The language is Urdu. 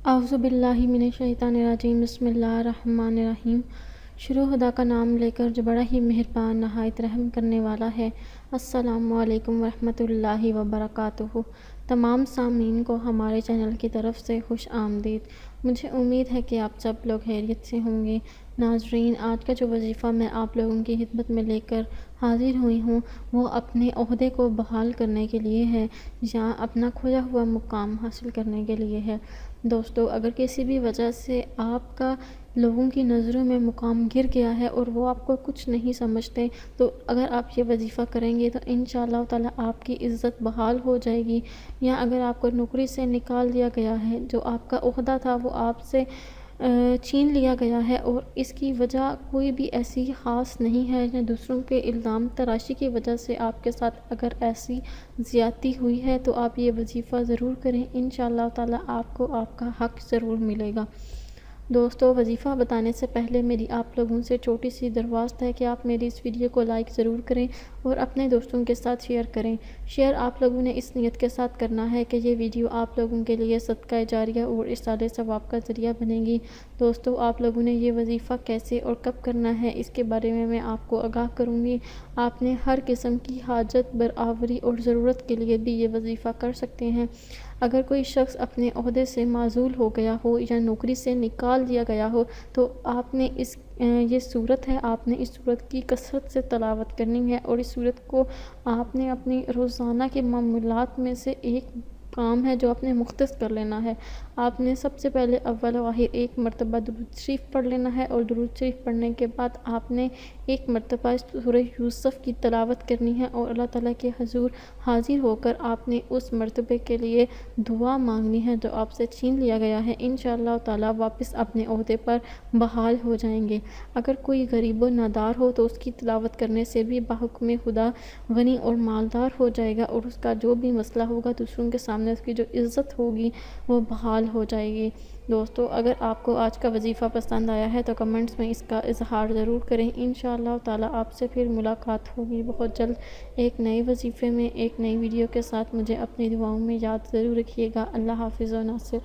اعوذ باللہ من الشیطان الرجیم بسم اللہ الرحمن الرحیم۔ شروع خدا کا نام لے کر جو بڑا ہی مہربان نہایت رحم کرنے والا ہے۔ السلام علیکم ورحمۃ اللہ وبرکاتہ۔ تمام سامعین کو ہمارے چینل کی طرف سے خوش آمدید۔ مجھے امید ہے کہ آپ سب لوگ خیریت سے ہوں گے۔ ناظرین، آج کا جو وظیفہ میں آپ لوگوں کی خدمت میں لے کر حاضر ہوئی ہوں وہ اپنے عہدے کو بحال کرنے کے لیے ہے یا اپنا کھویا ہوا مقام حاصل کرنے کے لیے ہے۔ دوستو، اگر کسی بھی وجہ سے آپ کا لوگوں کی نظروں میں مقام گر گیا ہے اور وہ آپ کو کچھ نہیں سمجھتے، تو اگر آپ یہ وظیفہ کریں گے تو انشاءاللہ تعالی آپ کی عزت بحال ہو جائے گی۔ یا اگر آپ کو نوکری سے نکال دیا گیا ہے، جو آپ کا عہدہ تھا وہ آپ سے چھین لیا گیا ہے اور اس کی وجہ کوئی بھی ایسی خاص نہیں ہے، یا دوسروں کے الزام تراشی کی وجہ سے آپ کے ساتھ اگر ایسی زیادتی ہوئی ہے تو آپ یہ وظیفہ ضرور کریں، انشاءاللہ تعالی آپ کو آپ کا حق ضرور ملے گا۔ دوستو، وظیفہ بتانے سے پہلے میری آپ لوگوں سے چھوٹی سی درخواست ہے کہ آپ میری اس ویڈیو کو لائک ضرور کریں اور اپنے دوستوں کے ساتھ شیئر کریں۔ شیئر آپ لوگوں نے اس نیت کے ساتھ کرنا ہے کہ یہ ویڈیو آپ لوگوں کے لیے صدقہ جاریہ اور ایصال ثواب کا ذریعہ بنے گی۔ دوستو، آپ لوگوں نے یہ وظیفہ کیسے اور کب کرنا ہے اس کے بارے میں آپ کو آگاہ کروں گی۔ آپ نے ہر قسم کی حاجت برآوری اور ضرورت کے لیے بھی یہ وظیفہ کر سکتے ہیں۔ اگر کوئی شخص اپنے عہدے سے معزول ہو گیا ہو یا نوکری سے نکال دیا گیا ہو تو آپ نے یہ صورت ہے، آپ نے اس صورت کی کثرت سے تلاوت کرنی ہے، اور اس صورت کو آپ نے اپنی روزانہ کے معمولات میں سے ایک کام ہے جو آپ نے مختص کر لینا ہے۔ آپ نے سب سے پہلے اول و آخر ایک مرتبہ درود شریف پڑھ لینا ہے، اور درود شریف پڑھنے کے بعد آپ نے ایک مرتبہ سورہ یوسف کی تلاوت کرنی ہے، اور اللہ تعالیٰ کے حضور حاضر ہو کر آپ نے اس مرتبے کے لیے دعا مانگنی ہے جو آپ سے چھین لیا گیا ہے۔ انشاءاللہ تعالیٰ واپس اپنے عہدے پر بحال ہو جائیں گے۔ اگر کوئی غریب و نادار ہو تو اس کی تلاوت کرنے سے بھی بحکم خدا غنی اور مالدار ہو جائے گا، اور اس کا جو بھی مسئلہ ہوگا دوسروں کے سامنے اس کی جو عزت ہوگی وہ بحال ہو جائے گی۔ دوستو، اگر آپ کو آج کا وظیفہ پسند آیا ہے تو کمنٹس میں اس کا اظہار ضرور کریں۔ انشاءاللہ تعالیٰ آپ سے پھر ملاقات ہوگی بہت جلد ایک نئے وظیفے میں، ایک نئی ویڈیو کے ساتھ۔ مجھے اپنی دعاؤں میں یاد ضرور رکھیے گا۔ اللہ حافظ و ناصر۔